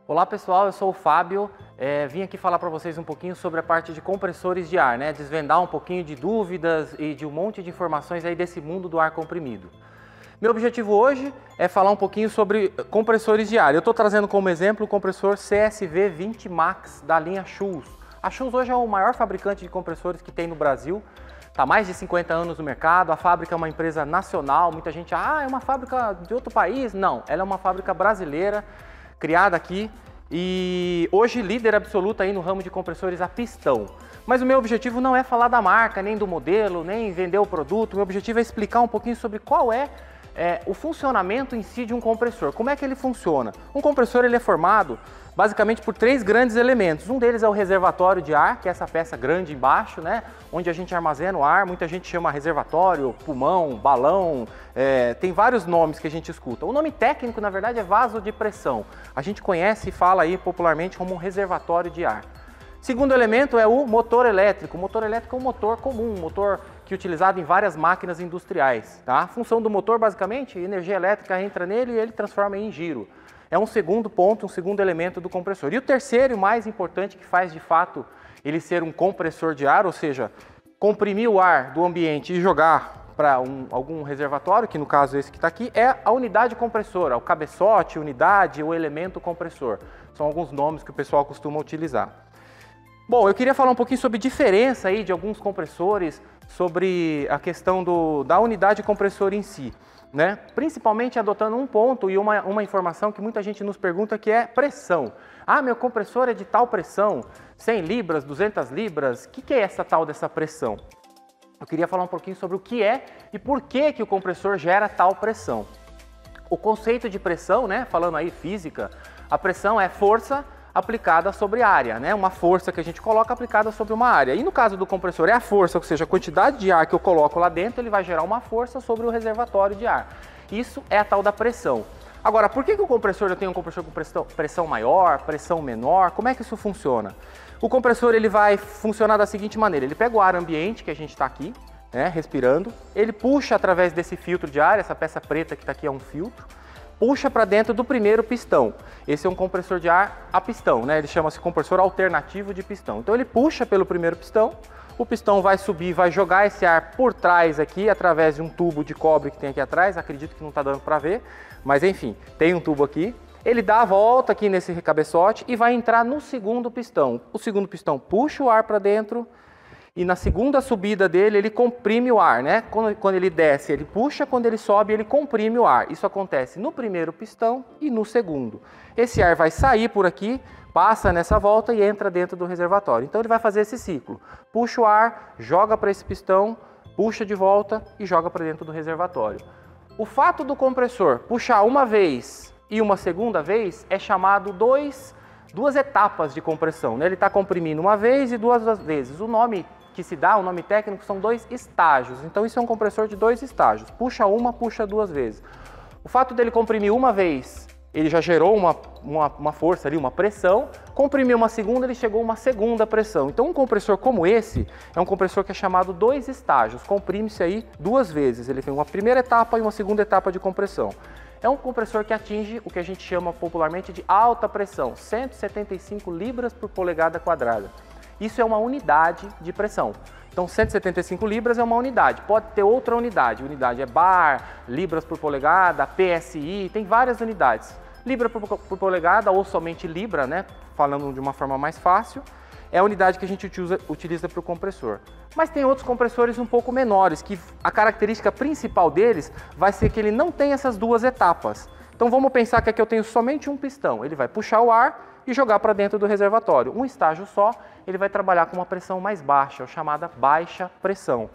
Olá pessoal, eu sou o Fábio, vim aqui falar para vocês um pouquinho sobre a parte de compressores de ar, desvendar um pouquinho de dúvidas e de um monte de informações aí desse mundo do ar comprimido. Meu objetivo hoje é falar um pouquinho sobre compressores de ar. Eu estou trazendo como exemplo o compressor CSV 20 Max da linha Schulz. A Schulz hoje é o maior fabricante de compressores que tem no Brasil. Está há mais de 50 anos no mercado, a fábrica é uma empresa nacional, muita gente é uma fábrica de outro país. Não, ela é uma fábrica brasileira, criada aqui e hoje líder absoluta aí no ramo de compressores a pistão. Mas o meu objetivo não é falar da marca, nem do modelo, nem vender o produto. O meu objetivo é explicar um pouquinho sobre qual é o funcionamento em si de um compressor. Como é que ele funciona? Um compressor ele é formado basicamente por três grandes elementos. Um deles é o reservatório de ar, que é essa peça grande embaixo, onde a gente armazena o ar. Muita gente chama reservatório, pulmão, balão, tem vários nomes que a gente escuta. O nome técnico, na verdade, é vaso de pressão. A gente conhece e fala aí popularmente como um reservatório de ar. Segundo elemento é o motor elétrico. O motor elétrico é um motor comum, um motor que é utilizado em várias máquinas industriais. A função do motor, basicamente, energia elétrica entra nele e ele transforma em giro. É um segundo ponto, um segundo elemento do compressor. E o terceiro e mais importante que faz de fato ele ser um compressor de ar, ou seja, comprimir o ar do ambiente e jogar para algum reservatório, que no caso esse que está aqui, é a unidade compressora, o cabeçote, unidade ou elemento compressor. São alguns nomes que o pessoal costuma utilizar. Bom, eu queria falar um pouquinho sobre diferença aí de alguns compressores, sobre a questão da unidade compressora em si. Principalmente adotando um ponto e uma informação que muita gente nos pergunta, que é pressão. Meu compressor é de tal pressão, 100 libras, 200 libras, o que é essa tal dessa pressão? Eu queria falar um pouquinho sobre o que é e por que o compressor gera tal pressão. O conceito de pressão, falando aí física, a pressão é força aplicada sobre área, uma força que a gente coloca aplicada sobre uma área. E no caso do compressor é a força, ou seja, a quantidade de ar que eu coloco lá dentro, ele vai gerar uma força sobre o reservatório de ar. Isso é a tal da pressão. Agora, por que o compressor, eu tenho um compressor com pressão maior, pressão menor? Como é que isso funciona? O compressor ele vai funcionar da seguinte maneira: ele pega o ar ambiente que a gente está aqui, respirando, ele puxa através desse filtro de ar, essa peça preta que está aqui é um filtro, puxa para dentro do primeiro pistão. Esse é um compressor de ar a pistão, ele chama-se compressor alternativo de pistão. Então ele puxa pelo primeiro pistão, o pistão vai subir, vai jogar esse ar por trás aqui, através de um tubo de cobre que tem aqui atrás, acredito que não está dando para ver, mas enfim, tem um tubo aqui. Ele dá a volta aqui nesse cabeçote e vai entrar no segundo pistão. O segundo pistão puxa o ar para dentro, e na segunda subida dele, ele comprime o ar, Quando ele desce, ele puxa, quando ele sobe, ele comprime o ar. Isso acontece no primeiro pistão e no segundo. Esse ar vai sair por aqui, passa nessa volta e entra dentro do reservatório. Então ele vai fazer esse ciclo. Puxa o ar, joga para esse pistão, puxa de volta e joga para dentro do reservatório. O fato do compressor puxar uma vez e uma segunda vez é chamado duas etapas de compressão. Ele está comprimindo uma vez e duas vezes. O nome que se dá, o nome técnico, são dois estágios. Então isso é um compressor de dois estágios. Puxa uma, puxa duas vezes. O fato dele comprimir uma vez, ele já gerou uma força ali, uma pressão. Comprimiu uma segunda, ele chegou a uma segunda pressão. Então um compressor como esse é um compressor que é chamado dois estágios. Comprime-se aí duas vezes. Ele tem uma primeira etapa e uma segunda etapa de compressão. É um compressor que atinge o que a gente chama popularmente de alta pressão, 175 libras por polegada quadrada. Isso é uma unidade de pressão. Então 175 libras é uma unidade, pode ter outra unidade. Unidade é bar, libras por polegada, PSI, tem várias unidades. Libra por polegada ou somente libra, falando de uma forma mais fácil, é a unidade que a gente utiliza para o compressor. Mas tem outros compressores um pouco menores, que a característica principal deles vai ser que ele não tem essas duas etapas. Então vamos pensar que aqui eu tenho somente um pistão, ele vai puxar o ar e jogar para dentro do reservatório. Um estágio só, ele vai trabalhar com uma pressão mais baixa, chamada baixa pressão.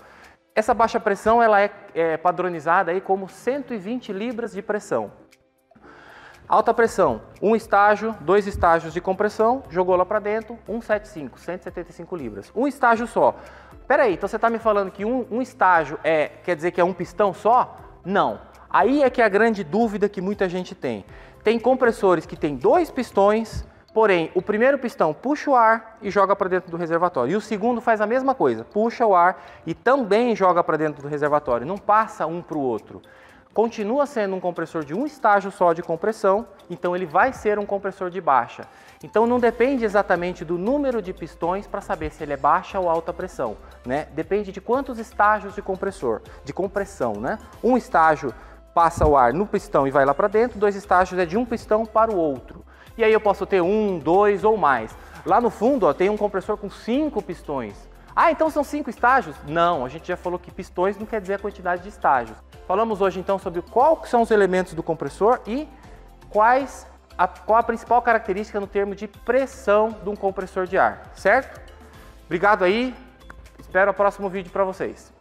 Essa baixa pressão ela é padronizada aí como 120 libras de pressão. Alta pressão, um estágio, dois estágios de compressão, jogou lá para dentro, 175 libras. Um estágio só. Peraí, então você está me falando que um estágio quer dizer que é um pistão só? Não. Aí é que é a grande dúvida que muita gente tem. Tem compressores que tem dois pistões, porém o primeiro pistão puxa o ar e joga para dentro do reservatório. E o segundo faz a mesma coisa, puxa o ar e também joga para dentro do reservatório. Não passa um para o outro. continua sendo um compressor de um estágio só de compressão, então ele vai ser um compressor de baixa. Então não depende exatamente do número de pistões para saber se ele é baixa ou alta pressão, né? Depende de quantos estágios de compressão, né? Um estágio passa o ar no pistão e vai lá para dentro, 2 estágios é de um pistão para o outro. E aí eu posso ter 1, 2 ou mais. Lá no fundo, ó, tem um compressor com 5 pistões. Ah, então são 5 estágios? Não, a gente já falou que pistões não quer dizer a quantidade de estágios. Falamos hoje então sobre quais são os elementos do compressor e qual a principal característica no termo de pressão de um compressor de ar, certo? Obrigado aí, espero o próximo vídeo para vocês.